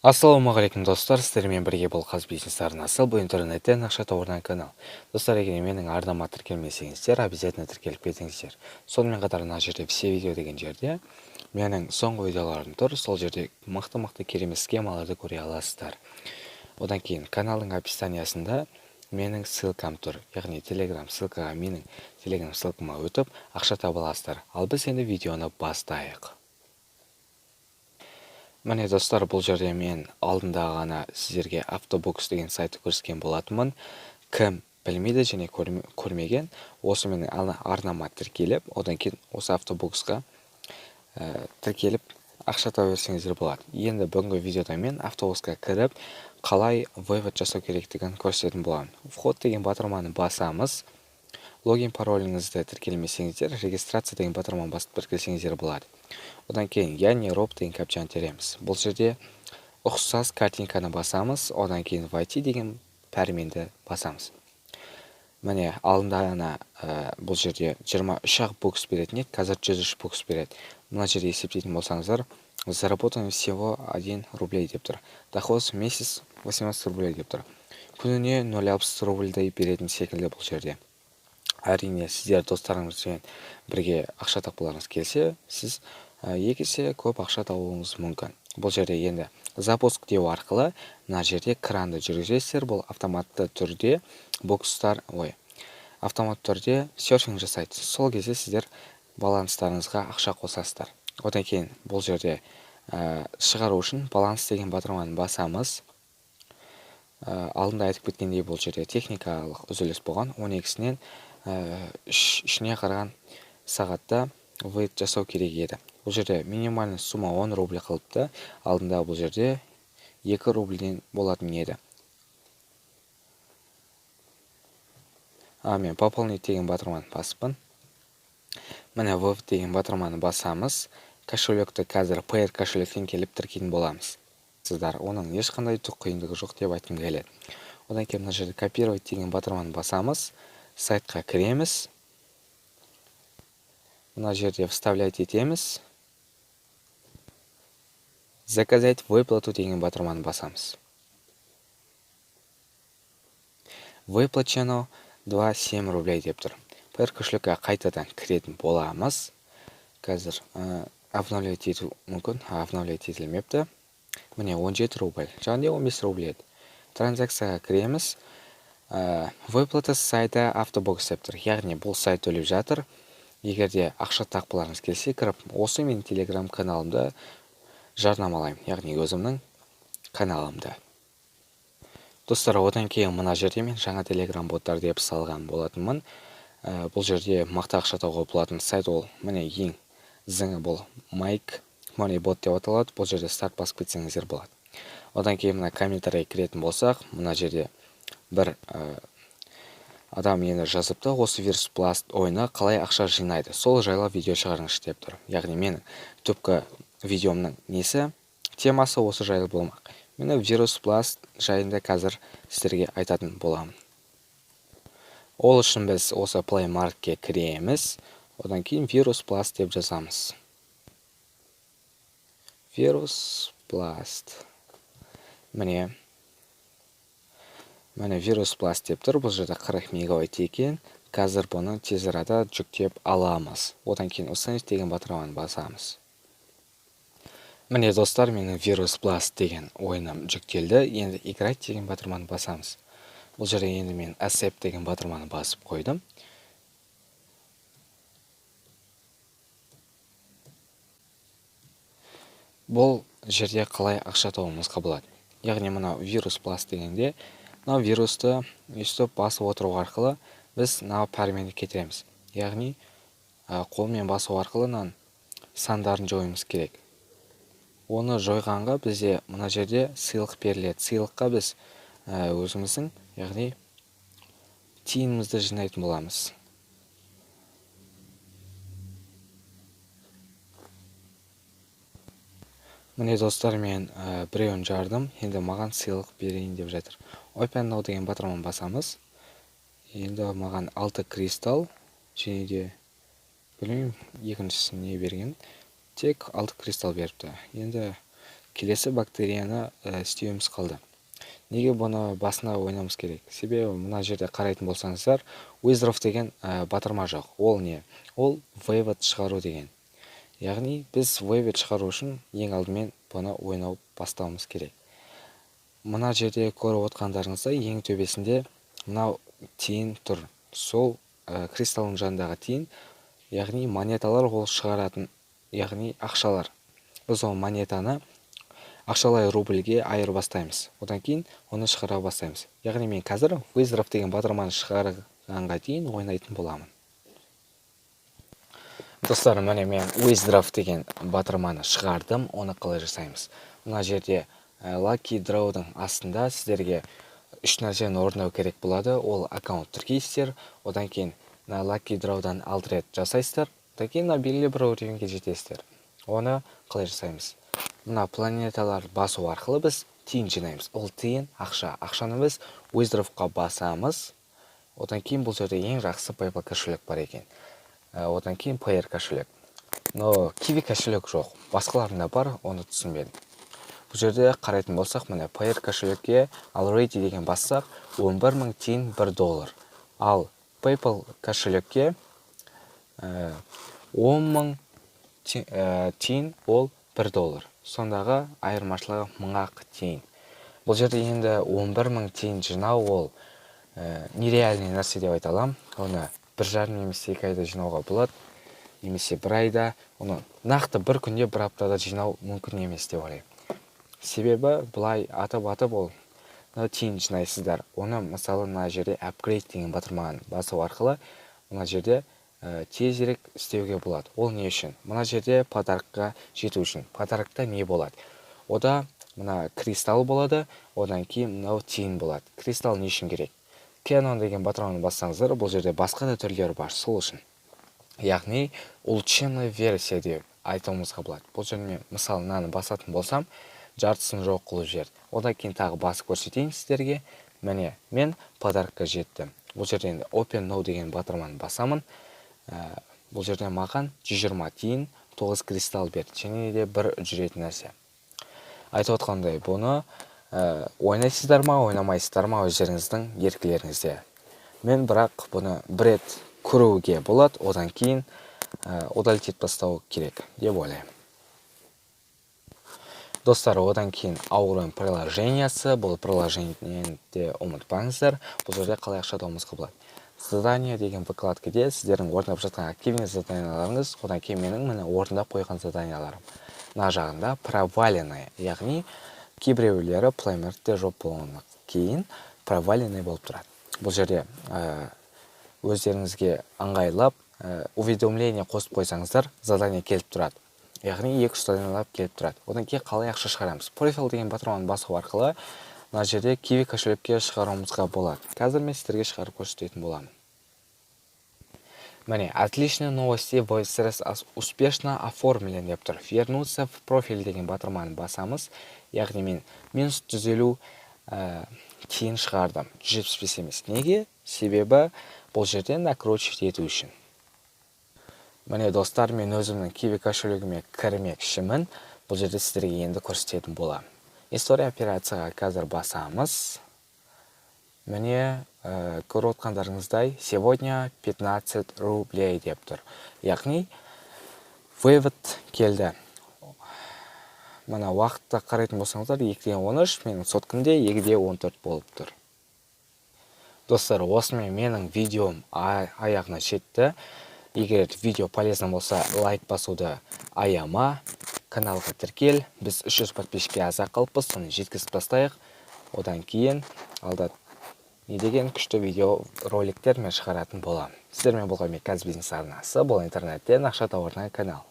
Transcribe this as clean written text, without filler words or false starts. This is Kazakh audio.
Ассалаумағалейкум достар, сіздермен бірге бұл қаз бизнес арнасы, бұл интернеттен ақша табудан канал. Достар, егер менің арнама тіркелмесеңіздер, обязательно тіркеліп кетіңіздер. Сонымен қатар мына жерде все видео деген жерде менің соңғы видеоларым тұр, сол жерде мықты керемет схемаларды көре аласыздар. Одан кейін каналдың описаниясында менің ссылкам тұр, яғни телеграм ссылкаға, менің телеграм ссылкама өтіп ақша таба аласыздар. Ал біз енді видеоны бастайық. Міне достар, бұл жерде мен алдында ғана сіздерге автобокс деген сайтты көрсеткен болатынмын. Кім білмейді және көрмеген, осы менің арнама тіркеліп, одан кейін осы автобоксқа тіркеліп ақша таба берсеңіздер болады. Енді бүгінгі видеода мен автобоксқа кіріп, қалай вывод жасау керектігін көрсететін боламын. Вход деген батырманы басамыз. Логин пароліңізді тіркелмесеңіздер, регистрация деген батырманы басып тіркелсеңіздер болады. Одан кейін я не роб деген капчаны тереміз. Бұл жерде ұқсас картинканы басамыз, одан кейін войти деген пәрменді басамыз. Міне алдында бұл жерде 23-ақ бокс беретін еді, қазір 103 бокс береді. Мына жерде есептейтін болсаңыздар, заработаем всего 1 рублей деп тұр. Доход в месяц 18 рублей деп тұр. Күніне 0,60 рубльдай беретін секілді бұл жерде. Әрине, сіздер достарыңызбен бірге ақша тапқыларыңыз келсе, сіз екі есе көп ақша табуыңыз мүмкін. Бұл жерде енді запуск деу арқылы мына жерде кранды жүргізесіздер. Бұл автоматты түрде автоматты түрде серфинг жасайды. Сол кезде сіздер баланстарыңызға ақша қосасыздар. Одан кейін бұл жерде шығару үшін баланс деген батырманы басамыз. Алдында айтып кеткендей, бұл жерде техникалық үзіліс болған. 12-сінен 3-не қараған сағатта вывод жасау керек еді. Бұл жерде минимальный сумма 10 рубль қалыпты. Алдында бұл жерде 2 рубльден болатын еді. Мен пополнить деген батырманы басыппын. Міне вывод деген батырманы басамыз. Кошелекті қазір PR кошелектен келіп тіркейтін боламыз. Сіздер оның ешқандай түк қиындығы жоқ деп айтқым келеді. Одан кейін мына жерде копировать деген батырманы басамыз. Сайтқа кіреміз. Мына жерде вставлять етеміз. Заказать выплату деген батырманы басамыз. Выплачено 2,7 рублей деп тұр. PR кошелекке қайтадан кіретін боламыз. Қазір обновлять ету мүмкін, обновлять етілмепті. Міне 17 рубль, жаңағыдай 15 рубль еді. Транзакцияға кіреміз. Выплата сайта автобокс деп тұр. Яғни бұл сайт төлеп жатыр. Егерде ақша тапқыларыңыз келсе, кіріп, осы менің телеграм каналымда жарнамалаймын, яғни өзімнің каналымда. Достар, одан кейін мына жерде мен жаңа телеграм боттар деп салған болатынмын. Бұл жерде мықты ақша табуға болатын сайт ол. Міне ең зіңі бұл Майк Money бот деп аталады. Бұл жерде старт басып кетсеңіздер болады. Одан кейін мына комментарий кіретін болсақ, мына жерде бір адам енді жазыпты, осы Virus Plus ойыны қалай ақша жинайды. Сол жайлы видео шығарыңыз деп тұр. Яғни менің түпкі видеомның темасы осы жайлы болмақ. Мені Virus Plus жайында қазір сіздерге айтатын боламын. Ол үшін біз осы Play Marketке кіреміз. Одан кейін Virus Plus деп жазамыз. Virus Plus. Міне Virus Plus деп тұр. Бұл жерде 40 мегабайт екен. Қазір бұны тез арада жүктеп аламыз. Одан кейін установить деген батырманы басамыз. Міне достар, менің Virus Plus деген ойыным жүктелді. Енді играть деген батырманы басамыз. Бұл жерде енді мен accept деген батырманы басып қойдым. Бұл жерде қалай ақша табуымызға болады. Яғни мына Virus Plus дегенде мына вирусты өстіп басып отыру арқылы біз мына пәрменді кетіреміз. Яғни қолмен басу арқылы сандарын жоюымыз керек. Оны жойғанға бізде мына жерде сыйлық беріледі. Сыйлыққа біз өзіміздің, яғни тиынымызды жинайтын боламыз. Міне достар, мен біреуін жардым, енді маған сыйлық берейін деп жатыр. Open Now деген батырманы басамыз. Енді маған 6 кристалл, және де білмеймін екіншісін не берген. Тек 6 кристалл беріпті. Енді келесі бактерияны істеуіміз қалды. Неге бұны басына ойнамыз керек? Себебі мына жерде қарайтын болсаңыздар, Wizard деген батырма жоқ. Ол не? Ол Wavet шығару деген. Яғни біз Wavet шығару үшін ең алдымен бұны ойнау бастауымыз керек. Мына жерде көріп отқандарыңыздай ең төбесінде мынау тиын тұр. Сол кристалдың жанындағы тиын, яғни монеталар ол шығаратын, яғни ақшалар. Біз ол монетаны ақшалай рубльге айырбастаймыз. Одан кейін оны шығара бастаймыз. Яғни мен қазір Wizard деген батырманы шығарғанға дейін ойнайтын боламын. Достар, міне мен Wizard деген батырманы шығардым. Оны қалай жасаймыз? Мына жерде Lucky Draw'дың астында сіздерге 3 нәрсені орындау керек болады. Ол аккаунт тіркейсіздер, одан кейін Lucky Draw'дан алдред жасайсыздар, одан кейін белгілі бір уровеньге жетесіздер. Оны қалай жасаймыз? Мына планеталар басу арқылы біз тиын жинаймыз. Ол тиын ақша. Ақшаны біз Wizard'қа басамыз. Одан кейін бұл жерде ең жақсы PayPal кошелек бар екен. Одан кейін Payer кошелек. Но Kiwi кошелек жоқ. Басқаларында бар, оны түсінбедім. Бұл жерде қарайтын болсақ, міне Payer кошелекке Already деген бассақ, 11.000 тиын $1. Ал PayPal кошелекке 10.000 тиын ол $1. Сондағы айырмашылығы 1000 тиын. Бұл жерде енді 11.000 тиын жинау ол нереальный нәрсе деп айта аламын. Оны 1,5 немесе 2 айда жинауға болады, немесе 1 айда, оны нақты бір күнде, бір аптада жинау мүмкін емес деп ойлаймын. Себебі бұлай атып ол тиын жинайсыздар. Оны мысалы мына жерде Upgrade деген батырманы басу арқылы мына жерде тезірек істеуге болады. Ол не үшін? Мына жерде подаркқа жету үшін. Подаркта не болады? Ода мына кристалл болады, одан кейін мынау тиын болады. Кристалл не үшін керек? Canon деген батырманы бассаңыздар, бұл жерде басқа да түрлері бар, сол үшін. Яғни улучшенный версия деп айтуымызға болады. Бұл жерде мен мысалы мынаны басатын болсам, жартысын жоқ қылып жіберді. Одан кейін тағы басып көрсетейін сіздерге. Міне, мен подаркқа жеттім. Бұл жерде енді Open Now деген батырманы басамын. Бұл жерде маған 120 тиын, 9 кристалл берді. Және де бір жүретін нәрсе. Айтып отқандай, бұны ойнайсыздар ма, ойнамайсыздар ма, өздеріңіздің еркілеріңізде. Мен бірақ бұны бір рет көруге болады, одан кейін удалить бастау керек деп ойлаймын. Достар, одан кейін Auron приложениясы, бұл приложениеде ұмытпаңыздар. Бұл жерде қалай ақша табуымызға болады. Задание деген выкладкаде сіздердің орындап жатқан активный заданияларыңыз, одан кейін менің міне орындап қойған заданияларым. Мына жағында проваленный, яғни кейбіреулері плеймертте жоқ болғаннан кейін проваленный болып тұрады. Бұл жерде өздеріңізге ыңғайлап уведомление қосып қойсаңыздар, задание келіп тұрады. Яғни 2-3 заданиялар келіп тұрады. Одан кейін қалай ақша шығарамыз? Профиль деген батырманы басу арқылы мына жерде Kiwi кошелекке шығаруымызға болады. Қазір мен сіздерге шығарып көрсететін боламын. Міне, отличные новости, вы успешно оформлены деп тұр. Вернуться в профиль деген батырманы басамыз. Яғни мен -150 тиын шығардым. 175 емес. Неге? Себебі бұл жерден накручивать ету үшін. Міне, достар, мен өзімнің Kiwi кошелегіме кірмекшімін. Бұл жерде сіздерге енді көрсететін боламын. История операцияға қазір басамыз. Міне, көріп отқандарыңыздай, сегодня 15 рублей деп тұр. Яғни, Wavet келді. Мына уақытта қарайтын болсаңыздар, 2-13, менің соткімде 2-14 болып тұр. Достар, осымен менің видеом аяғына жетті. Егер видео полезно болса, лайк басуды аяма, каналға тіркел. Біз 300 подписчикке аза қалыппыз, соны жеткізіп тастайық. Одан кейін алда не деген күшті видео роликтер мен шығаратын боламын. Сіздермен болған Меказ бизнес арнасы, бұл интернеттен ақша табатын канал.